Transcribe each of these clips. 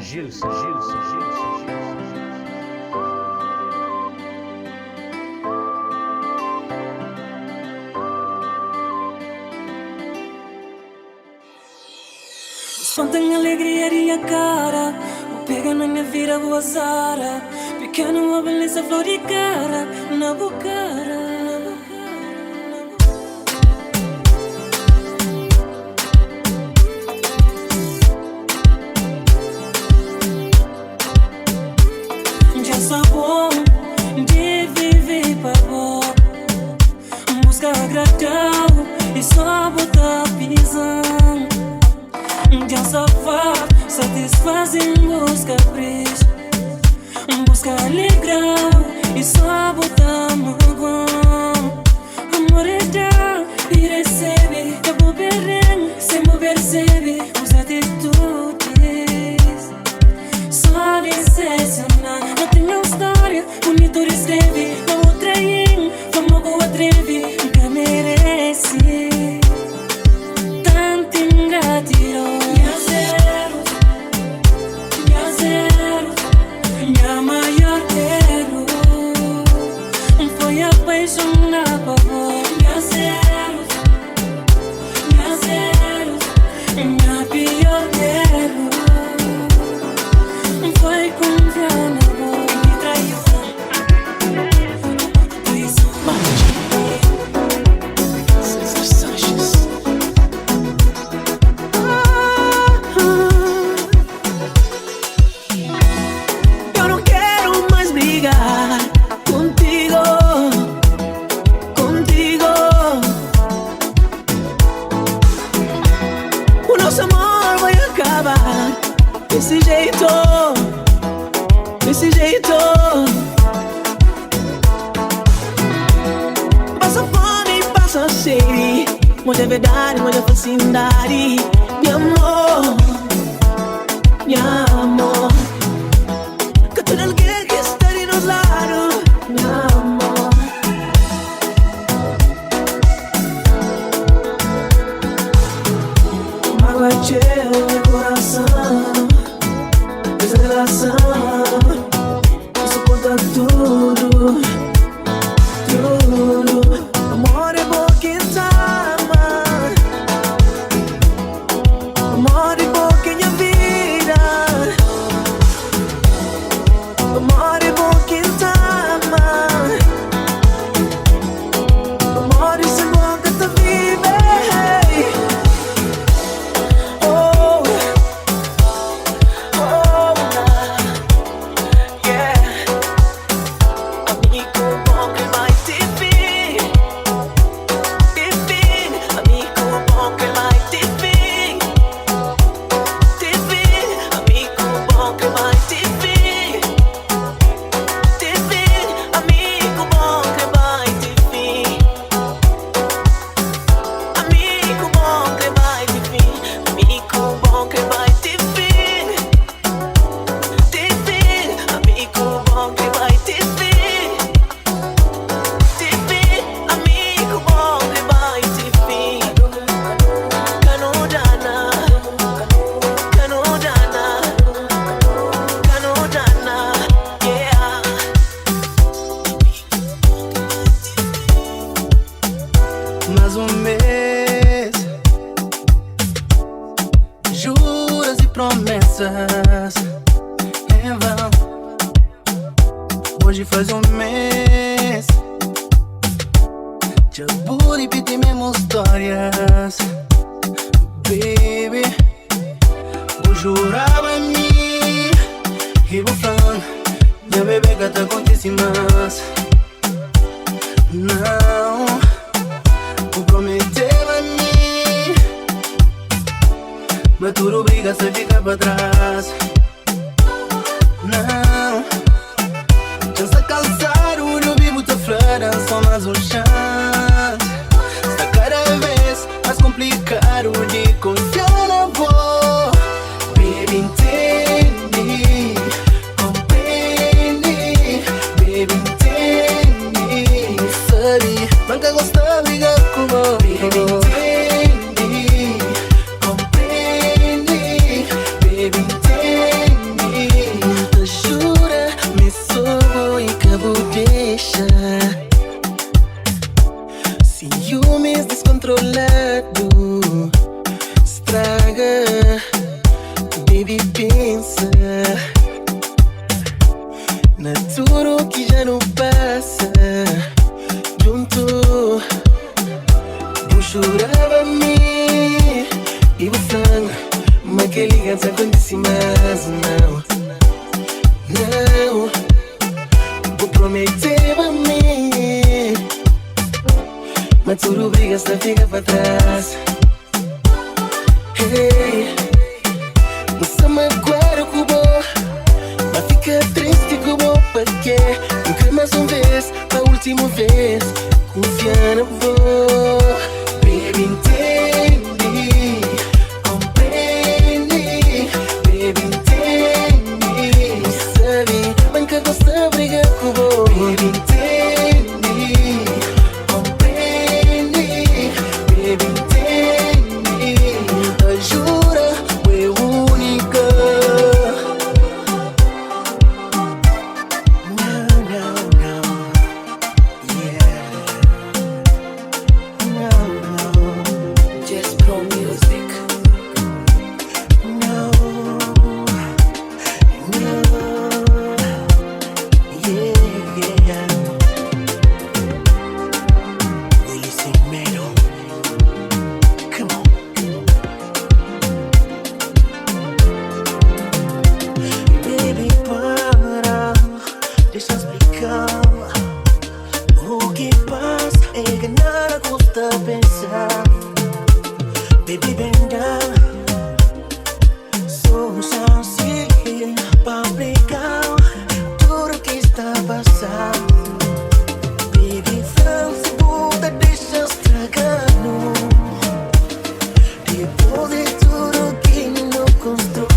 Gilson. Espantam alegria e a cara, o pega na minha vida boa Zara. Pequeno uma beleza flor de cara, na bocara. Já sou bom de viver para bom, buscar agradar e só botar pisão. Já safar, satisfazem meus caprichos, busca alegrar e só botar magoão. Amor é dar e recebe, acabou perrendo, sem me percebe os atitudes. Só decepcionar, não tenho história, bonito escreve, não o traem, vamos com o atreve, nunca merece. Tanta ingratidão. Minha maior erro foi apaixonar por você. Minha pior erro foi confiar na voz que traiu. César Sanches. Desse jeito passa fome, passa sede, onde é verdade, onde é falsidade. Meu amor, que todo alguém que está de nos lados. Meu amor, mágoa cheia no coração, essa relação suporta tudo. Amor é bom que ama, amor é bom que minha vida. Amor é bom que ama, amor é bom que tu vive. Mais um mês, juras e promessas em vão. Hoje faz um mês, te aburo e pedi mesmo histórias. Baby, vou jurar a mim e vou falando, minha bebê gata acontece mais. Não comprometeu a mim, mas tudo briga se fica pra trás. Não, cansa cansado de ouvir muita flora, só mais um chance. Está cada vez mais complicado de confiar na voz. Baby, entende, compreende. Baby, entende, sabe, nunca gostava de ligar com você. Baby, entende, compreende. deixa. Ciúmes descontrolado estraga. Baby, pensa na tudo que já não passa. Junto, eu chorava me e você, mas que ligança acontece mais não. Não, vou prometer pra mim, mas tudo briga só fica pra trás. Hey, você magoar o cubo, mas fica triste como porque nunca mais uma vez, a última vez, confiar na voz. Baby, entende, compreende, baby, entende. Não sabe, mas nunca gosta de brigar com você. Baby, entende, compreende, baby, entende. Eu juro, é única. Just Pro Music. Baby, para, deixa explicar. O que passa é que nada custa pensar. Baby, venga, sou um chance para explicar tudo que está a passar. Baby, se puder, deixa estragando. Depois de tudo que não construí.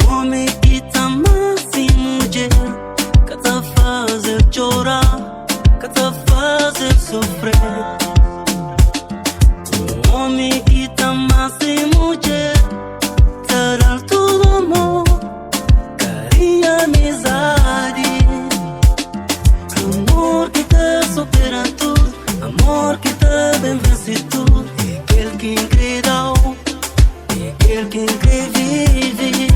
Homem que tá mais sem mulher, que tá fazer chorar, que tá fazer sofrer. Homem que tá mais sem mulher, tá dando tudo amor, carinho, amizade. Amor que tá superando tudo, amor que tá bem vence tudo. É aquele que incrível, é aquele que vive.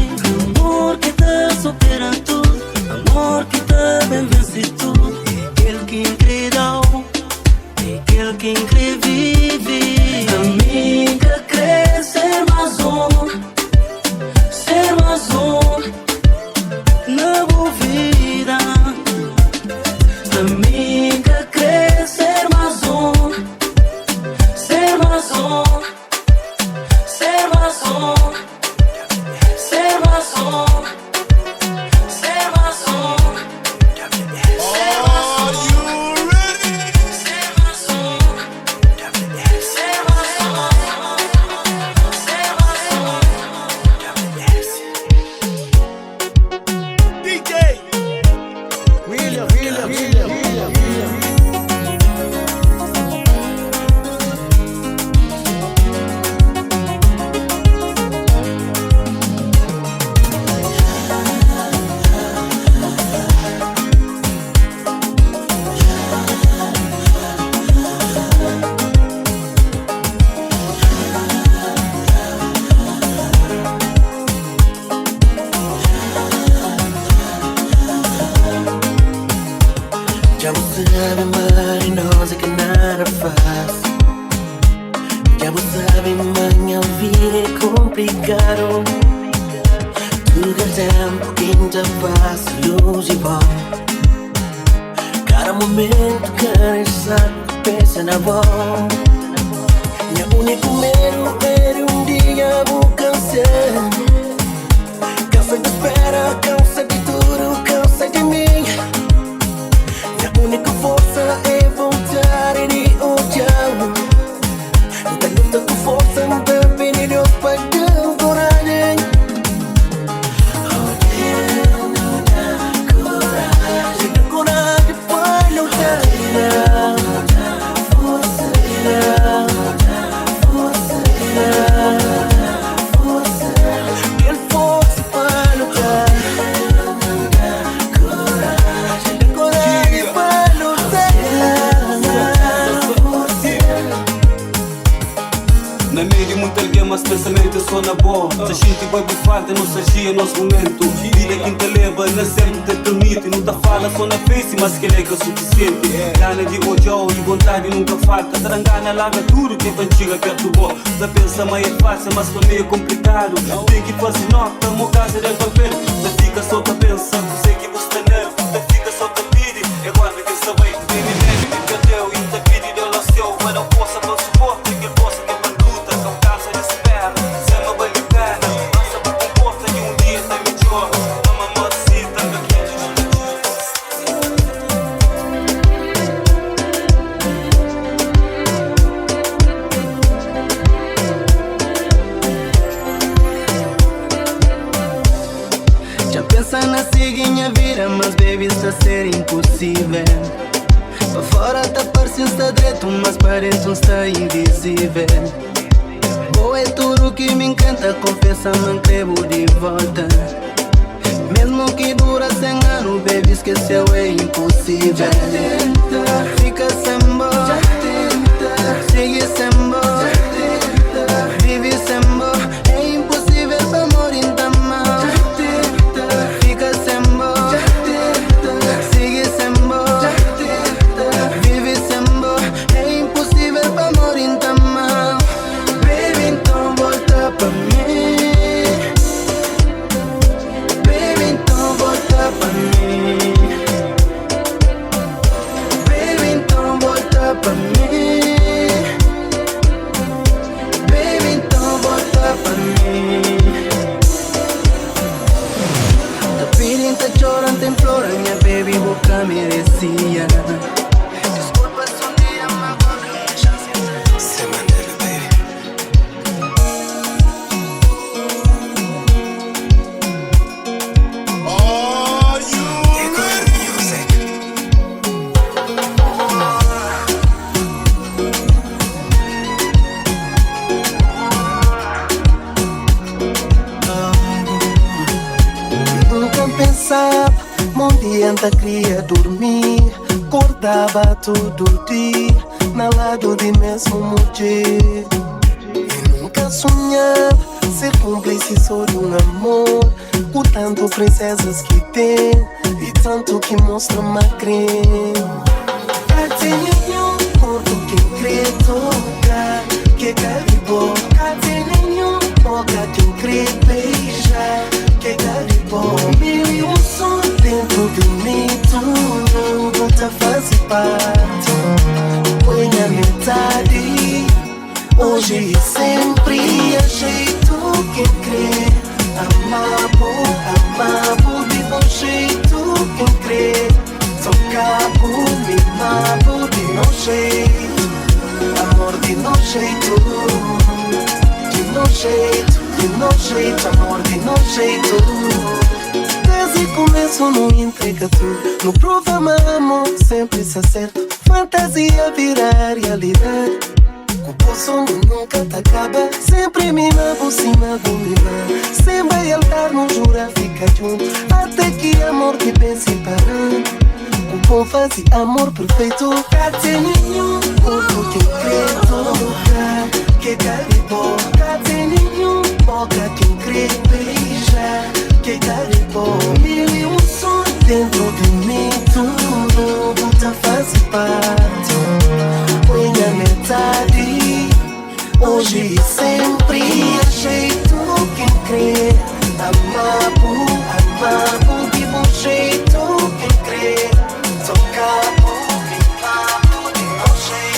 Amor que tá superando tudo, amor que tá bem vence tudo. É aquele que incrível, é aquele que vive. Amiga, quer ser mais na boa vida. Amiga, quer ser mais ser mais ser mais ser mais ser mais ser mais Já você sabe, amar e nós é que nada faz. Já você sabe, minha vida é complicado. Tudo que tempo que ainda passa, luz e bom. Cada momento, cada instante, pensa na voz. Minha único medo é dia vou cansar. Cansa de espera, cansa de tudo, cansa de mim. Minha única força é vontade de mas pensamento é só na boa. Se a gente vai bufada, nostalgia é nosso momento. Vida quem te leva, não sempre te permite. Não te fala só na face, mas que é suficiente. Gana de ojo e vontade nunca falta. Tarangana larga tudo que vai chegar perto do bom. Da pensa mais é fácil, mas para mim é complicado. Tem que fazer nota, meu caso é resolver. Você fica só a pensar, sei que você está nervo. Você fica só a pedir, é guarda que essa vai. Vem me perdeu e te pedi de lá seu. Mas não possa para o suporte, que possa que é para luta. Com casa de espera, sem uma bem perna. Lança para comporta e dia está melhor. Uma mamacita, que é Já pensa na seguinha vida, mas baby está a ser impossível. Para fora tá parecendo está direito, mas para dentro está invisível. Boa é tudo que me encanta, confessa, me entrego de volta. Mesmo que dura 100 anos, baby, esqueceu, é impossível. Já tenta, fica sem boa, sigue sem boa, vive sem boa. É impossível para amor ainda mal. Fica sem boa, sigue sem boa, vive sem boa. É impossível para amor ainda mal. Baby, então volta pra mim. Baby, então volta pra mim. Baby, então volta pra mim. Baby, então volta pra mim. Tá pedindo, tá chorando, tá implorando, minha baby, boca merecia. Desculpa se um dia magoa minha chance. Say Mandela, baby. Yeah, good music. Nunca pensava, um dia ainda queria dormir. Acordava todo dia, na lado de mesmo mulher. E nunca sonhava ser cúmplice só de um amor. Com tanto princesas que tem e tanto que mostra uma creme. Até nenhum corpo que crê tocar, que caribou. Até nenhum boca que crê beijar, que caribou. Mil e um som dentro de mim, tudo tá faz parte. Põe a metade, hoje e sempre. A jeito que crê, amavo de bom jeito que crê. Só cabo, mimavo de no jeito. Amor de no jeito, de no jeito, de no jeito. Amor de no jeito. Desde o começo não entrega tudo, não prova amor, sempre se acerta. Fantasia virar realidade. O sonho nunca te acaba, sempre me por cima do milagre. Sem bailar, não jura, fica junto, até que amor te pense parando. O bom faz amor perfeito. Até nenhum corpo que crê tocar, que caribou. Até nenhum boca que crê beijar, que caribou. Mil e um som dentro de mim, tudo tá faz parte. Põe a metade, hoje e sempre. A jeito que crê, amavo de bom jeito que crê. Só cabo, mimavo de bom jeito.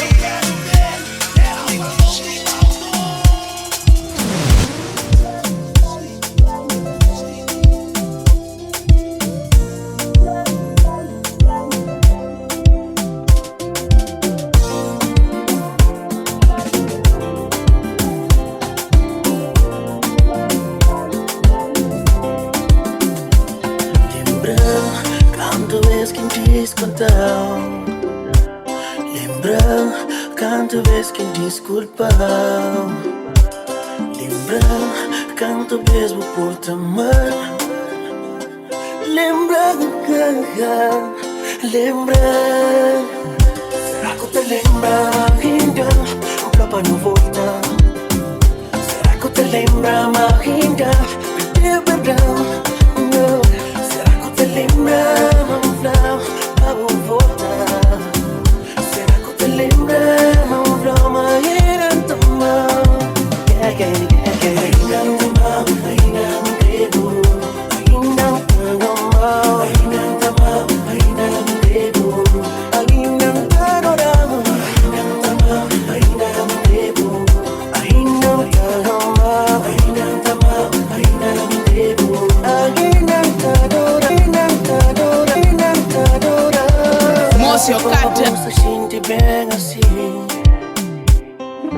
Lembra quantas vezes que desculpa. Lembra quantas vezes vou por te amar. Lembra, lembra. Será que te lembra ainda? Pra não voltar. Será que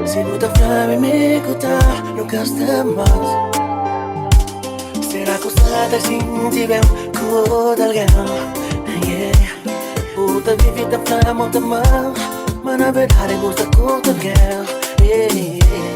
Se vuoi fare me cuta, non casta mai. Será costada sin ti vem coda alguém. Yeah. Puta vivi da flama monta mal, mas na verdade gosta com alguém. Yeah.